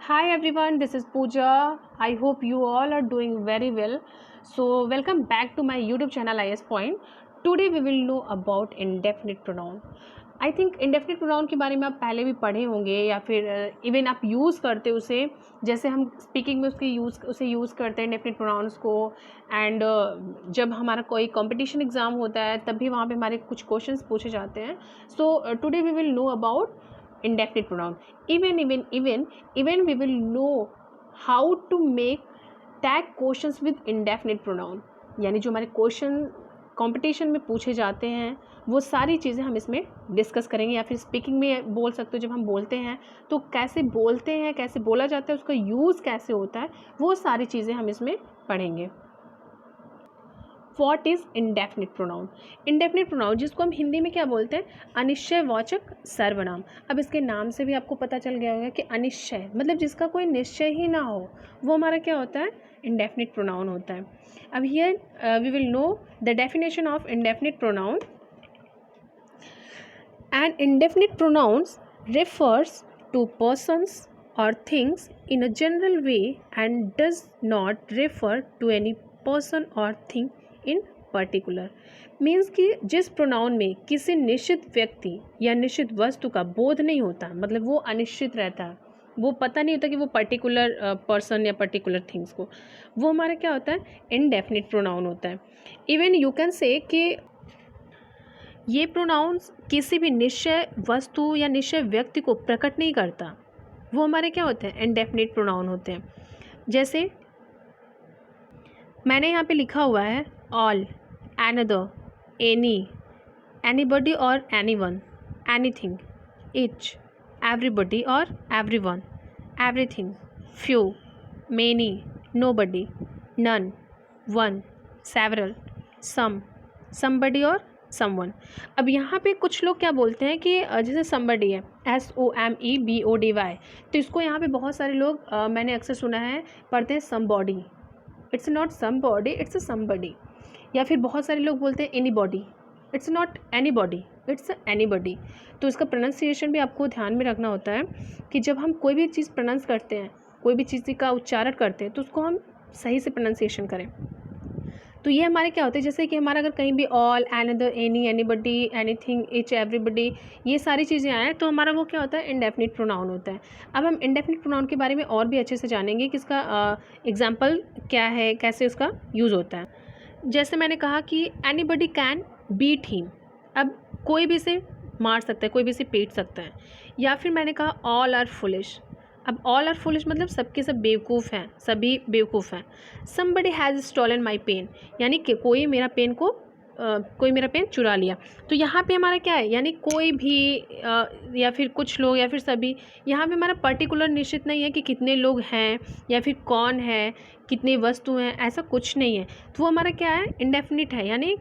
Hi everyone, this is Pooja. I hope you all are doing very well. So, welcome back to my YouTube channel IS Point. Today we will know about indefinite pronoun. I think indefinite pronoun के बारे में आप पहले भी पढ़े होंगे या फिर इवन आप यूज़ करते उसे, जैसे हम स्पीकिंग में उसे यूज़ करते हैं इंडेफिनिट प्रोनाउंस को। एंड जब हमारा कोई कंपटीशन एग्ज़ाम होता है तब भी वहाँ पे हमारे कुछ क्वेश्चंस पूछे जाते हैं। So today we will know about indefinite pronoun. Even we will know how to make tag questions with indefinite pronoun. यानी जो हमारे क्वेश्चन कंपटीशन में पूछे जाते हैं वो सारी चीज़ें हम इसमें डिस्कस करेंगे, या फिर स्पीकिंग में बोल सकते हो। जब हम बोलते हैं तो कैसे बोलते हैं, कैसे बोला जाता है, उसका यूज़ कैसे होता है, वो सारी चीज़ें हम इसमें पढ़ेंगे। What is indefinite pronoun? Indefinite pronoun जिसको हम हिंदी में क्या बोलते हैं, अनिश्चयवाचक सर्वनाम। अब इसके नाम से भी आपको पता चल गया होगा कि अनिश्चय मतलब जिसका कोई निश्चय ही ना हो, वो हमारा क्या होता है, इंडेफिनिट प्रोनाउन होता है। अब here we will know the definition of indefinite pronoun. An indefinite pronouns refers to persons or things in a general way and does not refer to any person or thing in particular. Means कि जिस pronoun में किसी निश्चित व्यक्ति या निश्चित वस्तु का बोध नहीं होता, मतलब वो अनिश्चित रहता है, वो पता नहीं होता कि वो पर्टिकुलर पर्सन या पर्टिकुलर थिंग्स को, वो हमारा क्या होता है, इनडेफिनिट प्रोनाउन होता है। इवन यू कैन से कि ये प्रोनाउंस किसी भी निश्चय वस्तु या निश्चय व्यक्ति को प्रकट नहीं करता, वो हमारे क्या होते हैं, इनडेफिनिट प्रोनाउन होते हैं। जैसे मैंने यहाँ पे लिखा हुआ है ऑल, एनदर, एनी, एनीबडी और एनीवन, एनीथिंग, ईच, एवरीबडी और everyone, everything, few, many, nobody, none, one, several, some, somebody और समवन। अब यहाँ पे कुछ लोग क्या बोलते हैं कि जैसे समबडी है, SOMEBODY, तो इसको यहाँ पे बहुत सारे लोग मैंने अक्सर सुना है पढ़ते हैं somebody. It's not somebody, it's a somebody. या फिर बहुत सारे लोग बोलते हैं anybody, it's not anybody, it's anybody. तो इसका प्रोनाउंसिएशन भी आपको ध्यान में रखना होता है कि जब हम कोई भी चीज़ प्रोनाउंस करते हैं, कोई भी चीज़ का उच्चारण करते हैं, तो उसको हम सही से प्रोनाउंसिएशन करें। तो ये हमारे क्या होते हैं, जैसे कि हमारा अगर कहीं भी all, another, any, anybody, anything, each, everybody, ये सारी चीज़ें आए तो हमारा वो क्या होता है, इंडेफिनिट प्रोनाउन होता है। अब हम इंडेफिनिट प्रोनाउन के बारे में और भी अच्छे से जानेंगे कि इसका एग्जाम्पल क्या है, कैसे उसका यूज़ होता है। जैसे मैंने कहा कि एनीबडी कैन बीट हिम, अब कोई भी इसे मार सकता है, कोई भी इसे पीट सकता है। या फिर मैंने कहा ऑल आर फुलिश, अब ऑल आर फुलिश मतलब सबके सब बेवकूफ़ हैं, सभी बेवकूफ़ हैं। Somebody has stolen my pen, यानी कि कोई मेरा पेन चुरा लिया। तो यहाँ पे हमारा क्या है, यानी कोई भी या फिर कुछ लोग या फिर सभी, यहाँ पे हमारा पर्टिकुलर निश्चित नहीं है कि कितने लोग हैं या फिर कौन है, कितनी वस्तु हैं, ऐसा कुछ नहीं है। तो वो हमारा क्या है, इंडेफिनिट है, यानी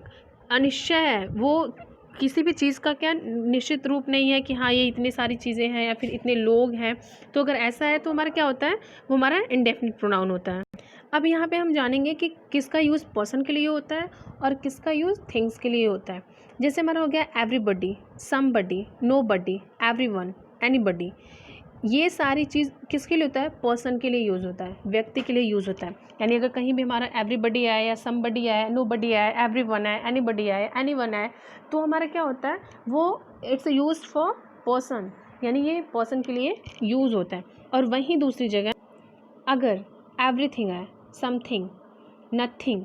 अनिश्चय है। वो किसी भी चीज़ का क्या निश्चित रूप नहीं है कि हाँ ये इतनी सारी चीज़ें हैं या फिर इतने लोग हैं। तो अगर ऐसा है तो हमारा क्या होता है, वो हमारा इंडेफिनिट प्रोनाउन होता है। अब यहाँ पे हम जानेंगे कि किसका यूज़ पर्सन के लिए होता है और किसका यूज़ थिंग्स के लिए होता है। जैसे हमारा हो गया everybody, somebody, nobody, everyone, anybody, ये सारी चीज़ किसके लिए होता है, पर्सन के लिए यूज़ होता है, व्यक्ति के लिए यूज़ होता है। यानी अगर कहीं भी हमारा एवरीबडी आए या समबडी आए, नोबडी आए, एवरीवन आए, एनीबडी आए, एनीवन आए, तो हमारा क्या होता है, वो इट्स यूज्ड फॉर पर्सन, यानी ये पर्सन के लिए यूज़ होता है। और वहीं दूसरी जगह अगर एवरीथिंग आए, समथिंग, नथिंग,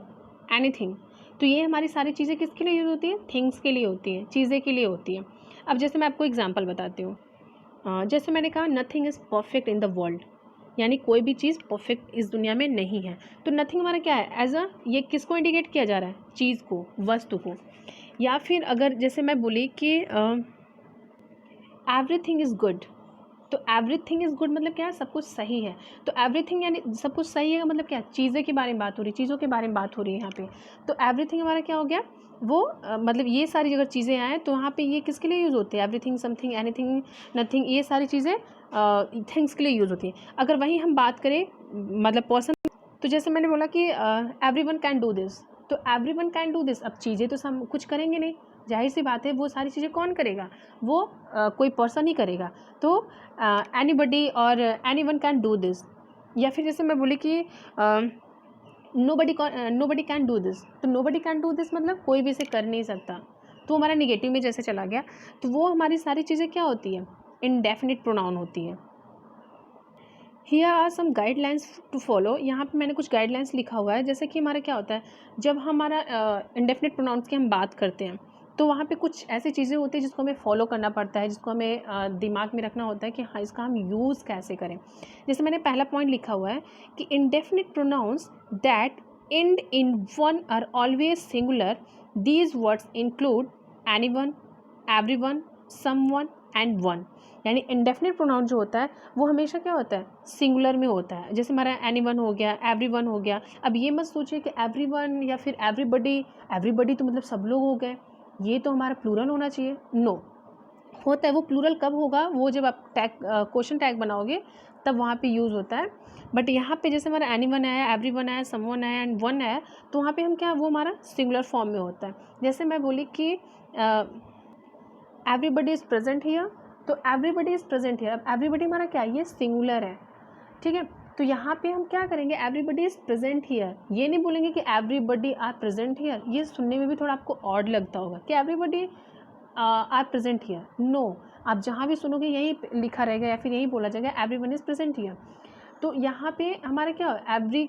एनीथिंग, तो ये हमारी सारी चीज़ें किसके लिए यूज़ होती है, थिंग्स के लिए होती हैं, चीज़ें के लिए होती हैं। अब जैसे मैं आपको एग्जाम्पल बताती हूँ। जैसे मैंने कहा nothing is perfect in the world, यानी कोई भी चीज़ परफेक्ट इस दुनिया में नहीं है। तो नथिंग हमारा क्या है, एज अ, ये किसको इंडिकेट किया जा रहा है, चीज़ को, वस्तु को। या फिर अगर जैसे मैं बोली कि एवरीथिंग इज़ गुड, तो एवरीथिंग इज़ गुड मतलब क्या है, सब कुछ सही है। तो एवरीथिंग यानी सब कुछ सही है मतलब क्या, चीज़ें के बारे में बात हो रही है, चीज़ों के बारे में बात हो रही है यहाँ पे। तो एवरीथिंग हमारा क्या हो गया, वो मतलब ये सारी अगर चीज़ें आएँ तो वहाँ पे ये किसके लिए यूज़ होती है, एवरीथिंग, समथिंग, एनीथिंग, नथिंग, ये सारी चीज़ें थिंग्स के लिए यूज़ होती हैं। अगर वहीं हम बात करें मतलब पर्सन, तो जैसे मैंने बोला कि एवरीवन कैन डू दिस, तो एवरीवन कैन डू दिस, अब चीज़ें तो सब कुछ करेंगे नहीं, जाहिर सी बात है वो सारी चीज़ें कौन करेगा, वो कोई पर्सन ही करेगा। तो एनीबडी और एनीवन कैन डू दिस, या फिर जैसे मैं बोली कि नोबडी कैन डू दिस, तो नोबडी कैन डू दिस मतलब कोई भी इसे कर नहीं सकता, तो हमारा निगेटिव में जैसे चला गया, तो वो हमारी सारी चीज़ें क्या होती है, इंडेफिनिट प्रोनाउन होती है। Here are some guidelines to follow, यहाँ पे मैंने कुछ गाइडलाइंस लिखा हुआ है। जैसे कि हमारा क्या होता है, जब हमारा इंडेफिनिट प्रोनाउंस की हम बात करते हैं तो वहाँ पे कुछ ऐसी चीज़ें होती है जिसको हमें फॉलो करना पड़ता है, जिसको हमें दिमाग में रखना होता है कि हाँ इसका हम यूज़ कैसे करें। जैसे मैंने पहला पॉइंट लिखा हुआ है कि indefinite pronouns that end in one are always singular, these words include anyone, everyone, someone and one. यानी इंडेफिनिट प्रोनाउन जो होता है वो हमेशा क्या होता है, सिंगुलर में होता है। जैसे हमारा एनीवन हो गया, एवरीवन हो गया। अब ये मत सोचिए कि एवरीवन या फिर एवरीबडी, एवरीबडी तो मतलब सब लोग हो गए, ये तो हमारा प्लूरल होना चाहिए। नो, होता है वो प्लूरल कब होगा, वो जब आप टैग क्वेश्चन टैग बनाओगे तब वहाँ पे यूज़ होता है। बट यहाँ पे जैसे हमारा एनीवन आया, एवरीवन आया, समवन आया एंड वन आया, तो वहाँ पे हम क्या, वो हमारा सिंगुलर फॉर्म में होता है। जैसे मैं बोली कि एवरीबडी इज़ प्रेजेंट हियर, तो एवरीबडी इज़ प्रेजेंट हियर। अब एवरीबडी हमारा क्या है, ये सिंगुलर है, ठीक है। तो यहाँ पे हम क्या करेंगे, एवरीबडी इज़ प्रेजेंट हियर, ये नहीं बोलेंगे कि एवरीबडी आर प्रेजेंट हियर। ये सुनने में भी थोड़ा आपको ऑड लगता होगा कि everybody are present here. No, आप जहाँ भी सुनोगे यही लिखा रहेगा या फिर यही बोला जाएगा एवरीवन इज़ प्रेजेंट हियर। तो यहाँ पे हमारा क्या, एवरी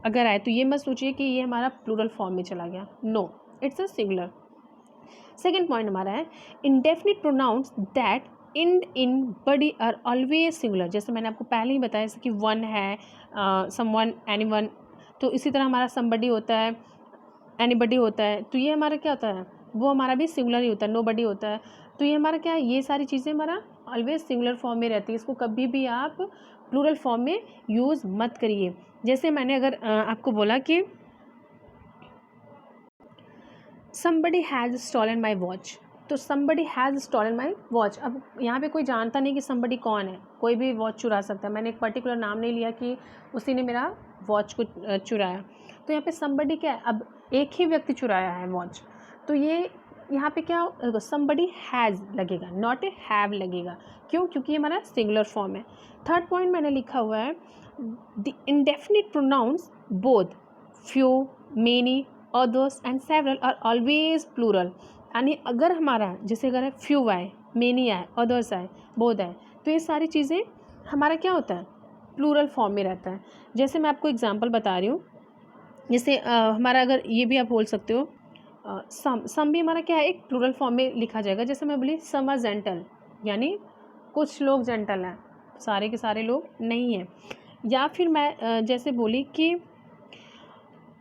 अगर आए तो ये मत सोचिए कि ये हमारा प्लूरल फॉर्म में चला गया। No, it's a singular. Second point हमारा है indefinite pronouns that end in body are always singular. जैसे मैंने आपको पहले ही बताया, जैसे कि वन है, समवन, एनीवन, तो इसी तरह हमारा समबडी होता है, एनीबडी होता है, तो ये हमारा क्या होता है, वो हमारा भी सिंगुलर ही होता है। नोबडी होता है, तो ये हमारा क्या है, ये सारी चीज़ें हमारा ऑलवेज सिंगुलर फॉर्म में रहती है। इसको कभी भी आप प्लूरल फॉर्म में यूज़ मत करिए। जैसे मैंने अगर आपको बोला कि somebody has stolen my watch, तो somebody has stolen my watch। अब यहाँ पे कोई जानता नहीं कि somebody कौन है, कोई भी वॉच चुरा सकता है। मैंने एक पर्टिकुलर नाम नहीं लिया कि उसी ने मेरा वॉच को चुराया, तो यहाँ पे somebody क्या है, अब एक ही व्यक्ति चुराया है वॉच, तो ये यहाँ पे क्या somebody has लगेगा, नॉट ए हैव लगेगा। क्यों, क्योंकि ये हमारा सिंगुलर फॉर्म है। थर्ड पॉइंट मैंने लिखा हुआ है the indefinite pronouns both few, many, others and several are always plural. यानी अगर हमारा जैसे अगर फ्यू आए, मेनी आए, अदर्स आए, बोथ आए, तो ये सारी चीज़ें हमारा क्या होता है, प्लूरल फॉर्म में रहता है। जैसे मैं आपको एग्जांपल बता रही हूँ, जैसे हमारा अगर ये भी आप बोल सकते हो सम भी हमारा क्या है, एक प्लूरल फॉर्म में लिखा जाएगा। जैसे मैं बोली सम आर जेंटल, यानी कुछ लोग जेंटल हैं, सारे के सारे लोग नहीं हैं। या फिर मैं जैसे बोली कि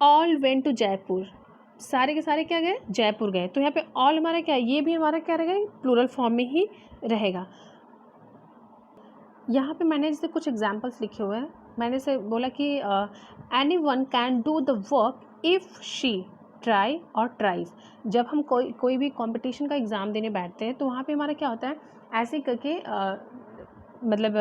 ऑल वेंट टू जयपुर, सारे के सारे क्या गए, जयपुर गए, तो यहाँ पे ऑल हमारा क्या है, ये भी हमारा क्या रहेगा, प्लूरल फॉर्म में ही रहेगा। यहाँ पे मैंने जैसे कुछ एग्जांपल्स लिखे हुए हैं। मैंने से बोला कि any one can do the work if she try और ट्राइज। जब हम कोई भी कंपटीशन का एग्ज़ाम देने बैठते हैं तो वहाँ पे हमारा क्या होता है, ऐसे करके मतलब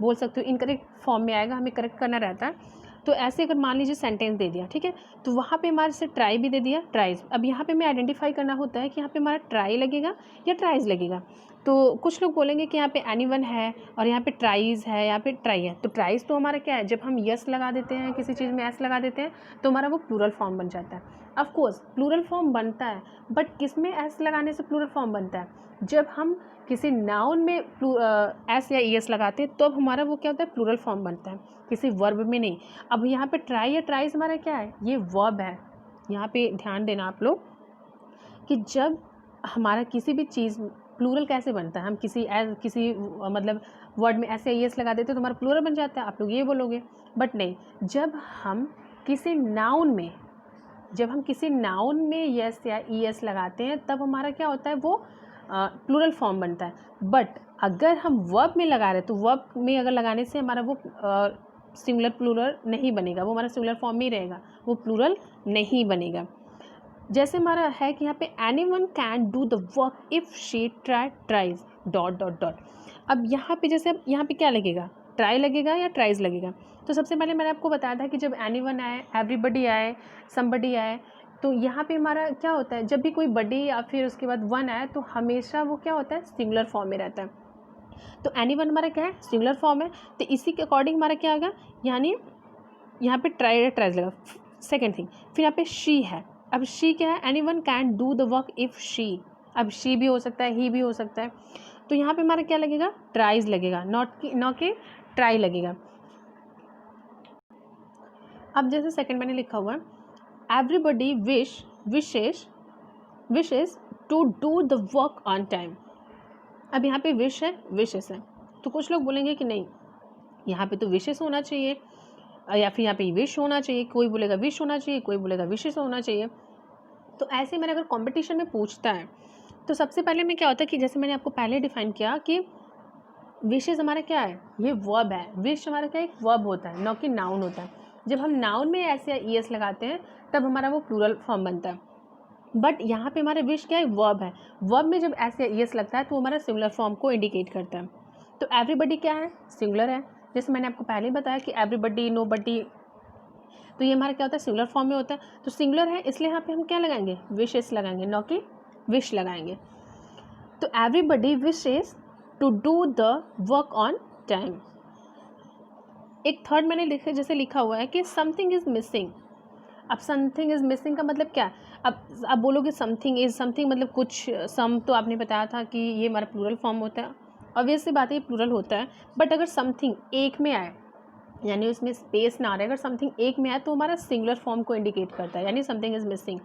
बोल सकते हो इनकरेक्ट फॉर्म में आएगा, हमें करेक्ट करना रहता है। तो ऐसे अगर मान लीजिए सेंटेंस दे दिया, ठीक है, तो वहाँ पे हमारे से ट्राई भी दे दिया, ट्राइज। अब यहाँ पे हमें आइडेंटिफाई करना होता है कि यहाँ पे हमारा ट्राई लगेगा या ट्राइज लगेगा। तो कुछ लोग बोलेंगे कि यहाँ पे एनीवन है और यहाँ पे ट्राइज है, यहाँ पे ट्राई है। तो ट्राइज तो हमारा क्या है, जब हम यस लगा देते हैं, किसी चीज़ में एस लगा देते हैं, तो हमारा वो प्लूरल फॉर्म बन जाता है। ऑफ कोर्स प्लूरल फॉर्म बनता है, बट किस में एस लगाने से प्लूरल फॉर्म बनता है, जब हम किसी नाउन में एस या एस लगाते हैं तो हमारा वो क्या होता है, प्लूरल फॉर्म बनता है, किसी वर्ब में नहीं। अब यहाँ पे ट्राई या ट्राइज हमारा क्या है, ये वर्ब है। यहाँ पे ध्यान देना आप लोग कि जब हमारा किसी भी चीज़ प्लूरल कैसे बनता है, हम किसी मतलब वर्ड में ऐसे एस लगा देते हैं तो हमारा प्लूरल बन जाता है, आप लोग ये बोलोगे। बट नहीं, जब हम किसी नाउन में यस या ईएस लगाते हैं तब हमारा क्या होता है, वो प्लूरल फॉर्म बनता है। बट अगर हम वर्ब में लगा रहे हैं तो वर्ब में अगर लगाने से हमारा वो सिंगुलर प्लूरल नहीं बनेगा, वो हमारा सिंगुलर फॉर्म में ही रहेगा, वो प्लूरल नहीं बनेगा। जैसे हमारा है कि यहाँ पे anyone can do the work if she tries dot dot dot. अब यहाँ पे जैसे अब यहाँ पे क्या लगेगा, ट्राई लगेगा या ट्राइज लगेगा। तो सबसे पहले मैंने आपको बताया था कि जब एनीवन आए, एवरीबडी आए, समबडी आए, तो यहाँ पे हमारा क्या होता है, जब भी कोई बडी या फिर उसके बाद वन आए तो हमेशा वो क्या होता है, सिंगुलर फॉर्म में रहता है। तो एनीवन हमारा क्या है, सिंगुलर फॉर्म है। तो इसी के अकॉर्डिंग हमारा क्या आएगा, यानी यहाँ पे ट्राइज लगा। सेकेंड थिंग, फिर यहाँ पे शी है। अब शी क्या है, anyone can do the work if she. अब शी भी हो सकता है, ही भी हो सकता है। तो यहाँ पे हमारा क्या लगेगा, ट्राइज लगेगा, नॉट कि ट्राई लगेगा। अब जैसे सेकंड मैंने लिखा हुआ है, everybody wishes to do the work on time. अब यहाँ पे विश है, विशेस है। तो कुछ लोग बोलेंगे कि नहीं, यहाँ पे तो विशेस होना चाहिए, या फिर यहाँ पे विश होना चाहिए। कोई बोलेगा विश होना चाहिए, कोई बोलेगा विशेस होना चाहिए। तो ऐसे मैंने अगर कंपटीशन में पूछता है तो सबसे पहले में क्या होता है कि जैसे मैंने आपको पहले डिफाइन किया कि विशेस हमारा क्या है, ये वर्ब है। विश हमारा क्या, एक वर्ब होता है, न कि नाउन होता है। जब हम नाउन में ऐसे ईएस लगाते हैं तब हमारा वो प्लूरल फॉर्म बनता है। बट यहाँ पे हमारा विश क्या है, वर्ब है। वर्ब में जब ऐसे ईएस लगता है तो हमारा सिंगुलर फॉर्म को इंडिकेट करता है। तो एवरीबडी क्या है, सिंगुलर है। जैसे मैंने आपको पहले बताया कि एवरीबडी, नोबडी, तो ये हमारा क्या होता है, सिंगुलर फॉर्म में होता है। तो सिंगुलर है इसलिए यहाँ पे हम क्या लगाएंगे, विशेस लगाएंगे, न कि विश लगाएंगे। तो everybody wishes to do the work on time. एक थर्ड मैंने जैसे लिखा हुआ है कि समथिंग इज़ मिसिंग। अब समथिंग इज़ मिसिंग का मतलब क्या, अब बोलोगे समथिंग इज़ समथिंग मतलब कुछ, सम तो आपने बताया था कि ये हमारा प्लूरल फॉर्म होता है। ऑब्वियस सी बात है, ये प्लूरल होता है। बट अगर समथिंग एक में आए, यानी उसमें स्पेस ना रहे, अगर समथिंग एक में आए तो हमारा सिंगुलर फॉर्म को इंडिकेट करता है, यानी समथिंग इज़ मिसिंग।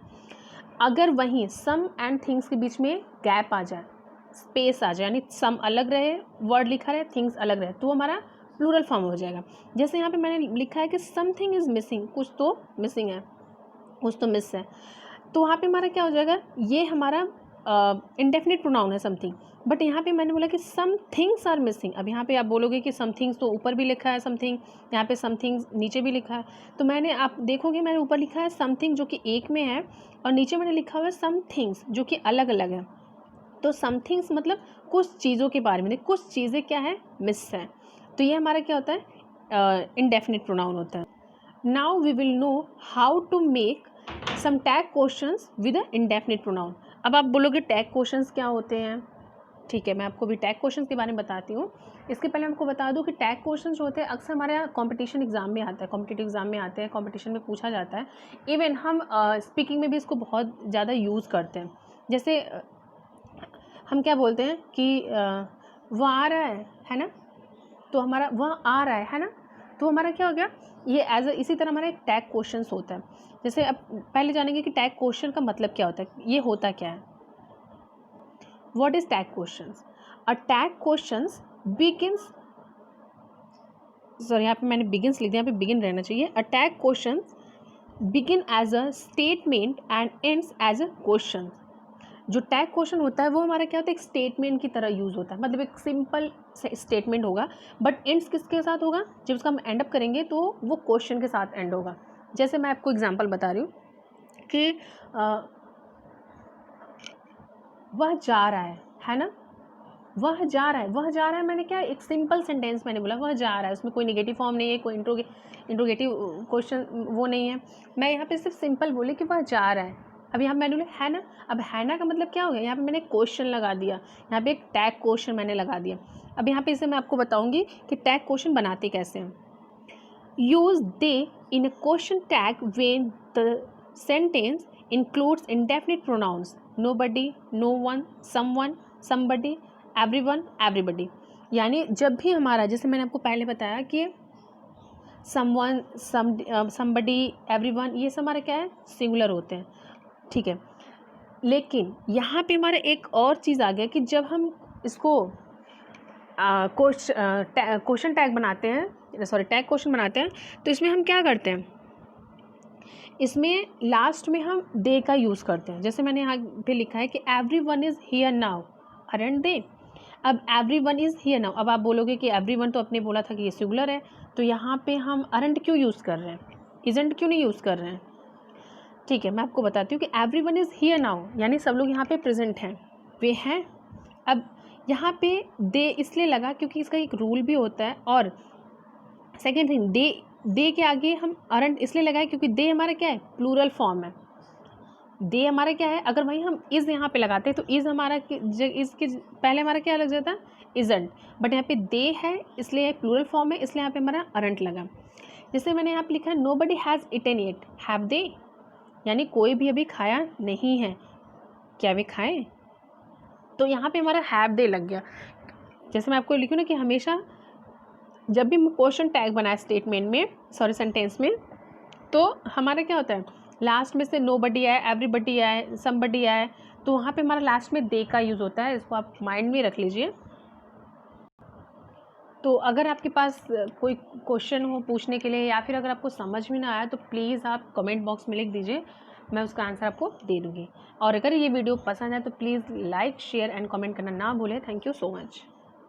अगर वहीं सम एंड थिंग्स के बीच में गैप आ जाए, स्पेस आ जाए, यानी सम अलग रहे, वर्ड लिखा रहे, थिंग्स अलग रहे, तो हमारा प्लूरल फॉर्म हो जाएगा। जैसे यहाँ पे मैंने लिखा है कि समथिंग इज़ मिसिंग, कुछ तो मिसिंग है, कुछ तो मिस है। तो वहाँ पे हमारा क्या हो जाएगा, ये हमारा इंडेफिनिट प्रोनाउन है समथिंग। बट यहाँ पे मैंने बोला कि सम थिंग्स आर मिसिंग। अब यहाँ पे आप बोलोगे कि सम थिंग्स तो ऊपर भी लिखा है समथिंग, यहाँ पे समथिंग्स नीचे भी लिखा है। तो मैंने, आप देखोगे मैंने ऊपर लिखा है समथिंग जो कि एक में है, और नीचे मैंने लिखा हुआ है सम थिंग्स जो कि अलग अलग है। तो सम थिंग्स मतलब कुछ चीज़ों के बारे में, कुछ चीज़ें क्या है, मिस है। तो ये हमारा क्या होता है, इंडेफिनिट प्रोनाउन होता है। Now we will know how to make some tag questions with a indefinite pronoun. अब आप बोलोगे टैग क्वेश्चंस क्या होते हैं, ठीक है, मैं आपको भी टैग क्वेश्चंस के बारे में बताती हूँ। इसके पहले आपको बता दूँ कि टैग क्वेश्चंस जो होते हैं अक्सर हमारे यहाँ कॉम्पिटिशन एग्जाम में आता है, कॉम्पिटिटिव एग्जाम में आते हैं, कॉम्पिटिशन में पूछा जाता है। इवन हम स्पीकिंग में भी इसको बहुत ज़्यादा यूज़ करते हैं। जैसे हम क्या बोलते हैं कि वह आ रहा है ना, तो हमारा वह आ रहा है ना, तो हमारा क्या हो गया, ये एज इसी तरह हमारा एक टैग क्वेश्चंस होता है। जैसे अब पहले जानेंगे कि टैग क्वेश्चन का मतलब क्या होता है, ये होता क्या है। What is tag questions? A tag questions begins, sorry यहाँ पे मैंने बिगिंस लिख दिया, यहाँ पे बिगिन रहना चाहिए। A tag questions begin as a statement and ends as a question. जो टैग क्वेश्चन होता है वो हमारा क्या होता है, एक स्टेटमेंट की तरह यूज़ होता है। मतलब एक सिंपल स्टेटमेंट होगा, बट एंड्स किसके साथ होगा, जब उसका हम एंड अप करेंगे तो वो क्वेश्चन के साथ एंड होगा। जैसे मैं आपको एग्जांपल बता रही हूँ कि वह जा रहा है ना, वह जा रहा है, वह जा रहा है, मैंने क्या, एक सिंपल सेंटेंस मैंने बोला वह जा रहा है, उसमें कोई नेगेटिव फॉर्म नहीं है, कोई इंट्रोगेटिव क्वेश्चन वो नहीं है। मैं यहाँ पे सिर्फ सिंपल बोली कि वह जा रहा है। अब यहाँ मैंने बोला है ना, अब है ना का मतलब क्या हो गया, यहाँ पे मैंने क्वेश्चन लगा दिया, यहाँ पे एक टैग क्वेश्चन मैंने लगा दिया। अब यहाँ पे इसे मैं आपको बताऊँगी कि टैग क्वेश्चन बनाते कैसे हैं। Use they in a question tag when the sentence includes indefinite pronouns nobody, no one, someone, somebody, everyone, everybody। यानी जब भी हमारा, जैसे मैंने आपको पहले बताया कि someone, somebody, everyone, ये सब हमारे क्या है, सिंगुलर होते हैं, ठीक है। लेकिन यहाँ पे हमारा एक और चीज़ आ गया कि जब हम इसको क्वेश्चन टैग बनाते हैं, सॉरी टैग क्वेश्चन बनाते हैं, तो इसमें हम क्या करते हैं, इसमें लास्ट में हम दे का यूज़ करते हैं। जैसे मैंने यहाँ पे लिखा है कि everyone is here now, aren't they. अब एवरीवन इज़ हियर नाउ, अब आप बोलोगे कि एवरीवन तो अपने बोला था कि ये सिंगुलर है, तो यहाँ पे हम अरेंट क्यों यूज़ कर रहे हैं, इज़ेंट क्यों नहीं यूज़ कर रहे हैं। ठीक है, मैं आपको बताती हूँ कि एवरीवन इज़ हियर नाउ यानी सब लोग यहाँ पे प्रेजेंट हैं, वे हैं। अब यहाँ पे दे इसलिए लगा क्योंकि इसका एक रूल भी होता है, और सेकेंड थिंग, दे के आगे हम अरेंट इसलिए लगाए क्योंकि दे हमारा क्या है, प्लूरल फॉर्म है। दे हमारा क्या है, अगर वहीं हम इज़ यहाँ पे लगाते हैं तो इज़ हमारा इज़ के पहले हमारा क्या लग जाता, इज़ंट, बट यहाँ पे दे है इसलिए प्लूरल फॉर्म है, इसलिए यहाँ पे हमारा अरंट लगा। जैसे मैंने यहाँ पे लिखा है nobody has eaten it, have they, यानी कोई भी अभी खाया नहीं है, क्या वे खाएं, तो यहाँ पे हमारा हैव दे लग गया। जैसे मैं आपको लिखूँ ना कि हमेशा जब भी क्वेश्चन टैग बनाए स्टेटमेंट में, सॉरी सेंटेंस में, तो हमारा क्या होता है लास्ट में से नोबडी आए, एवरीबडी आए, समबडी आए, तो वहाँ पे हमारा लास्ट में दे का यूज़ होता है, इसको आप माइंड में रख लीजिए। तो अगर आपके पास कोई क्वेश्चन हो पूछने के लिए या फिर अगर आपको समझ में ना आया तो प्लीज़ आप कमेंट बॉक्स में लिख दीजिए, मैं उसका आंसर आपको दे दूँगी। और अगर ये वीडियो पसंद है तो please like share and comment करना ना भूलें। Thank you so much.